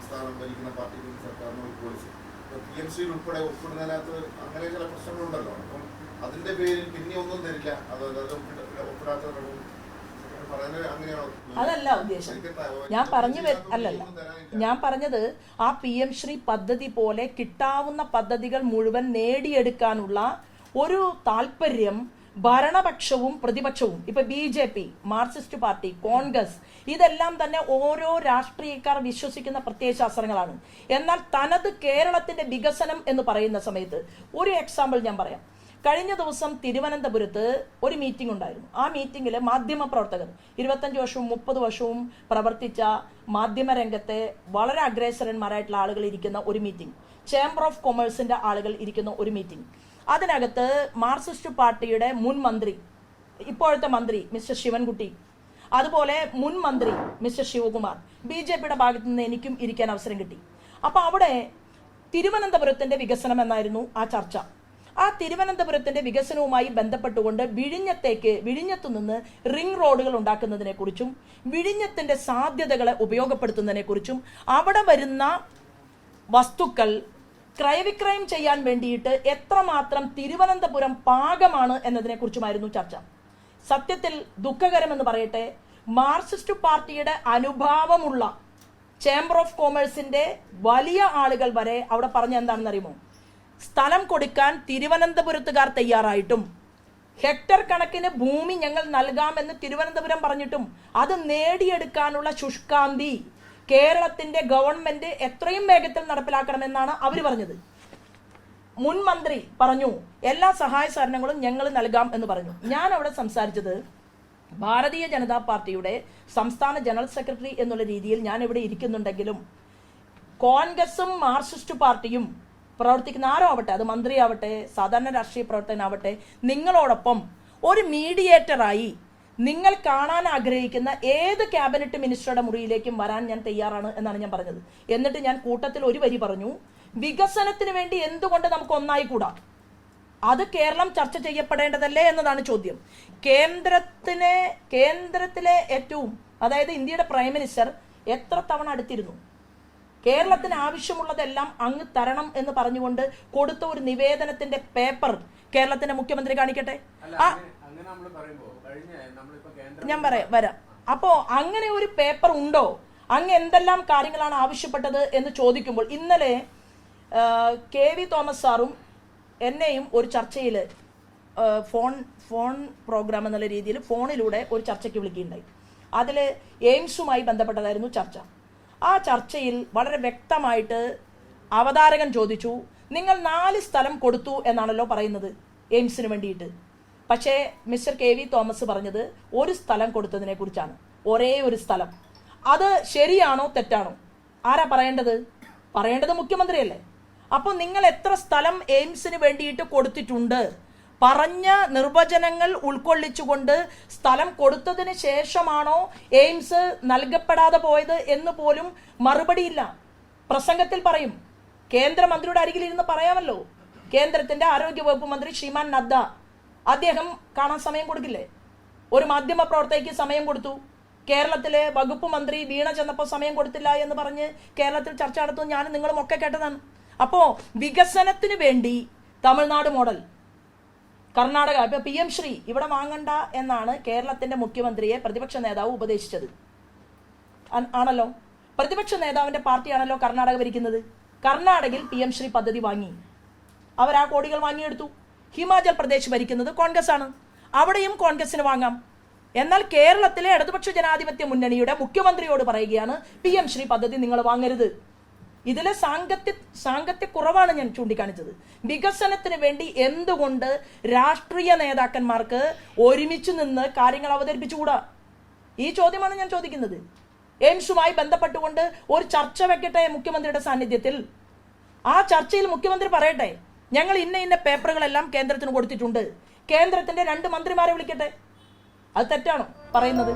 സംസ്ഥാനം ഭരിക്കുന്ന പാർട്ടിക്കും സർക്കാരിനും ഒരു പോളിസി. PMC ഉൾപ്പെടെ ഒപ്പിടുന്നതിനകത്ത് അങ്ങനെ ചില പ്രശ്നങ്ങളുണ്ടല്ലോ. അപ്പം അതിന്റെ പേരിൽ പിന്നെ ഒന്നും തരില്ല, ഒപ്പിടാത്തവരും അതല്ല ഉദ്ദേശം. ഞാൻ പറഞ്ഞത് ആ PM ശ്രീ പദ്ധതി പോലെ കിട്ടാവുന്ന പദ്ധതികൾ മുഴുവൻ നേടിയെടുക്കാനുള്ള ഒരു താല്പര്യം ഭരണപക്ഷവും പ്രതിപക്ഷവും, ഇപ്പൊ BJP, മാർക്സിസ്റ്റ് പാർട്ടി, കോൺഗ്രസ്, ഇതെല്ലാം തന്നെ ഓരോ രാഷ്ട്രീയക്കാർ വിശ്വസിക്കുന്ന പ്രത്യയശാസ്ത്രങ്ങളാണ്. എന്നാൽ തനത് കേരളത്തിന്റെ വികസനം എന്ന് പറയുന്ന സമയത്ത് ഒരു എക്സാമ്പിൾ ഞാൻ പറയാം. കഴിഞ്ഞ ദിവസം തിരുവനന്തപുരത്ത് ഒരു മീറ്റിംഗ് ഉണ്ടായിരുന്നു. ആ മീറ്റിംഗിൽ മാധ്യമപ്രവർത്തകർ 25 വർഷവും 30 വർഷവും പ്രവർത്തിച്ച മാധ്യമരംഗത്തെ വളരെ അഗ്രേസരന്മാരായിട്ടുള്ള ആളുകൾ ഇരിക്കുന്ന ഒരു മീറ്റിംഗ്, ചേംബർ ഓഫ് കൊമേഴ്സിന്റെ ആളുകൾ ഇരിക്കുന്ന ഒരു മീറ്റിംഗ്. അതിനകത്ത് മാർക്സിസ്റ്റ് പാർട്ടിയുടെ മുൻ മന്ത്രി, ഇപ്പോഴത്തെ മന്ത്രി മിസ്റ്റർ ശിവൻകുട്ടി, അതുപോലെ മുൻ മന്ത്രി മിസ്റ്റർ ശിവകുമാർ, BJPയുടെ ഭാഗത്തു നിന്ന് എനിക്കും ഇരിക്കാൻ അവസരം കിട്ടി. അപ്പൊ അവിടെ തിരുവനന്തപുരത്തിന്റെ വികസനം എന്നായിരുന്നു ആ ചർച്ച. ആ തിരുവനന്തപുരത്തിന്റെ വികസനവുമായി ബന്ധപ്പെട്ടുകൊണ്ട് വിഴിഞ്ഞത്തു നിന്ന് റിംഗ് റോഡുകൾ ഉണ്ടാക്കുന്നതിനെ കുറിച്ചും വിഴിഞ്ഞത്തിന്റെ സാധ്യതകളെ ഉപയോഗപ്പെടുത്തുന്നതിനെ കുറിച്ചും അവിടെ വരുന്ന വസ്തുക്കൾ ക്രയവിക്രയം ചെയ്യാൻ വേണ്ടിയിട്ട് എത്രമാത്രം തിരുവനന്തപുരം പാകമാണ് എന്നതിനെ കുറിച്ചുമായിരുന്നു ചർച്ച. സത്യത്തിൽ ദുഃഖകരമെന്ന് പറയട്ടെ, മാർക്സിസ്റ്റ് പാർട്ടിയുടെ അനുഭാവമുള്ള ചേംബർ ഓഫ് കൊമേഴ്സിന്റെ വലിയ ആളുകൾ വരെ അവിടെ പറഞ്ഞ എന്താണെന്ന് അറിയുമോ? സ്ഥലം കൊടുക്കാൻ തിരുവനന്തപുരത്തുകാർ തയ്യാറായിട്ടും ഹെക്ടർ കണക്കിന് ഭൂമി ഞങ്ങൾ നൽകാമെന്ന് തിരുവനന്തപുരം പറഞ്ഞിട്ടും അത് നേടിയെടുക്കാനുള്ള ശുഷ്കാന്തി കേരളത്തിന്റെ ഗവൺമെന്റ് എത്രയും വേഗത്തിൽ നടപ്പിലാക്കണമെന്നാണ് അവർ പറഞ്ഞത്. മുൻ മന്ത്രി പറഞ്ഞു എല്ലാ സഹായ സഹകരണങ്ങളും ഞങ്ങൾ നൽകാം എന്ന് പറഞ്ഞു. ഞാൻ അവിടെ സംസാരിച്ചത് ഭാരതീയ ജനതാ പാർട്ടിയുടെ സംസ്ഥാന ജനറൽ സെക്രട്ടറി എന്നുള്ള രീതിയിൽ ഞാൻ ഇവിടെ ഇരിക്കുന്നുണ്ടെങ്കിലും കോൺഗ്രസും മാർക്സിസ്റ്റ് പാർട്ടിയും പ്രവർത്തിക്കുന്ന ആരോ ആവട്ടെ, അത് മന്ത്രിയാവട്ടെ സാധാരണ രാഷ്ട്രീയ പ്രവർത്തകനാവട്ടെ, നിങ്ങളോടൊപ്പം ഒരു മീഡിയേറ്ററായി നിങ്ങൾ കാണാൻ ആഗ്രഹിക്കുന്ന ഏത് ക്യാബിനറ്റ് മിനിസ്റ്ററുടെ മുറിയിലേക്കും വരാൻ ഞാൻ തയ്യാറാണ് എന്നാണ് ഞാൻ പറഞ്ഞത്. എന്നിട്ട് ഞാൻ കൂട്ടത്തിൽ ഒരു വരി പറഞ്ഞു, വികസനത്തിന് വേണ്ടി എന്തുകൊണ്ട് നമുക്ക് ഒന്നായിക്കൂടാ? അത് കേരളം ചർച്ച ചെയ്യപ്പെടേണ്ടതല്ലേ എന്നതാണ് ചോദ്യം. കേന്ദ്രത്തിലെ ഏറ്റവും, അതായത് ഇന്ത്യയുടെ പ്രൈം മിനിസ്റ്റർ എത്ര തവണ അടുത്തിരുന്നു? കേരളത്തിന് ആവശ്യമുള്ളതെല്ലാം അങ്ങ് തരണം എന്ന് പറഞ്ഞുകൊണ്ട് കൊടുത്ത ഒരു നിവേദനത്തിന്റെ പേപ്പർ കേരളത്തിന്റെ മുഖ്യമന്ത്രി കാണിക്കട്ടെ. ഞാൻ വരാം. അപ്പോ അങ്ങനെ ഒരു പേപ്പർ ഉണ്ടോ? അങ്ങ് എന്തെല്ലാം കാര്യങ്ങളാണ് ആവശ്യപ്പെട്ടത് എന്ന് ചോദിക്കുമ്പോൾ, ഇന്നലെ KV തോമസ് സാറും എന്നെയും ഒരു ചർച്ചയിൽ ഫോൺ പ്രോഗ്രാം എന്നുള്ള രീതിയിൽ ഫോണിലൂടെ ഒരു ചർച്ചയ്ക്ക് വിളിക്കുകയുണ്ടായി. അതിൽ എയിംസുമായി ബന്ധപ്പെട്ടതായിരുന്നു ചർച്ച. ആ ചർച്ചയിൽ വളരെ വ്യക്തമായിട്ട് അവതാരകൻ ചോദിച്ചു, നിങ്ങൾ 4 സ്ഥലം കൊടുത്തു എന്നാണല്ലോ പറയുന്നത് എയിംസിന് വേണ്ടിയിട്ട്. പക്ഷേ മിസ്റ്റർ KV തോമസ് പറഞ്ഞത് ഒരു സ്ഥലം കൊടുത്തതിനെ കുറിച്ചാണ്. ഒരേ ഒരു സ്ഥലം. അത് ശരിയാണോ തെറ്റാണോ? ആരാ പറയേണ്ടത് മുഖ്യമന്ത്രിയല്ലേ. അപ്പോൾ നിങ്ങൾ എത്ര സ്ഥലം എയിംസിന് വേണ്ടിയിട്ട് കൊടുത്തിട്ടുണ്ട്? പറഞ്ഞ നിർവചനങ്ങൾ ഉൾക്കൊള്ളിച്ചുകൊണ്ട് സ്ഥലം കൊടുത്തതിന് ശേഷമാണോ എയിംസ് നൽകപ്പെടാതെ പോയത് എന്ന് പോലും മറുപടിയില്ല. പ്രസംഗത്തിൽ പറയും, കേന്ദ്രമന്ത്രിയുടെ അരികിലിരുന്ന് പറയാമല്ലോ. കേന്ദ്രത്തിന്റെ ആരോഗ്യവകുപ്പ് മന്ത്രി ശ്രീമാൻ നദ്ദ, അദ്ദേഹം കാണാൻ സമയം കൊടുക്കില്ലേ? ഒരു മാധ്യമ പ്രവർത്തകയ്ക്ക് സമയം കൊടുത്തു. കേരളത്തിലെ വകുപ്പ് മന്ത്രി വീണ ചെന്നപ്പോൾ സമയം കൊടുത്തില്ല എന്ന് പറഞ്ഞ് കേരളത്തിൽ ചർച്ച നടത്തും ഞാനും നിങ്ങളും ഒക്കെ കേട്ടതാണ്. അപ്പോ വികസനത്തിന് വേണ്ടി തമിഴ്നാട് മോഡൽ, കർണാടക, ഇപ്പൊ PM ശ്രീ ഇവിടെ വാങ്ങണ്ട എന്നാണ് കേരളത്തിന്റെ മുഖ്യമന്ത്രിയെ പ്രതിപക്ഷ നേതാവ് ഉപദേശിച്ചത്. ആണല്ലോ, പ്രതിപക്ഷ നേതാവിന്റെ പാർട്ടിയാണല്ലോ കർണാടക ഭരിക്കുന്നത്. കർണാടകയിൽ PM ശ്രീ പദ്ധതി വാങ്ങി, അവർ ആ കോടികൾ വാങ്ങിയെടുത്തു. ഹിമാചൽ പ്രദേശ് ഭരിക്കുന്നത് കോൺഗ്രസ് ആണ്, അവിടെയും കോൺഗ്രസിന് വാങ്ങാം. എന്നാൽ കേരളത്തിലെ ഇടതുപക്ഷ ജനാധിപത്യ മുന്നണിയുടെ മുഖ്യമന്ത്രിയോട് പറയുകയാണ് PM ശ്രീ പദ്ധതി നിങ്ങൾ വാങ്ങരുത്. ഇതിലെ സാങ്കത്യ കുറവാണ് ഞാൻ ചൂണ്ടിക്കാണിച്ചത്. വികസനത്തിന് വേണ്ടി എന്തുകൊണ്ട് രാഷ്ട്രീയ നേതാക്കന്മാർക്ക് ഒരുമിച്ച് നിന്ന് കാര്യങ്ങൾ അവതരിപ്പിച്ചുകൂടാ? ഈ ചോദ്യമാണ് ഞാൻ ചോദിക്കുന്നത്. എയിംസുമായി ബന്ധപ്പെട്ടുകൊണ്ട് ഒരു ചർച്ച വെക്കട്ടെ മുഖ്യമന്ത്രിയുടെ സാന്നിധ്യത്തിൽ. ആ ചർച്ചയിൽ മുഖ്യമന്ത്രി പറയട്ടെ, ഞങ്ങൾ ഇന്ന പേപ്പറുകളെല്ലാം കേന്ദ്രത്തിന് കൊടുത്തിട്ടുണ്ട്, കേന്ദ്രത്തിന്റെ 2 മന്ത്രിമാരെ വിളിക്കട്ടെ. അത് തെറ്റാണോ പറയുന്നത്?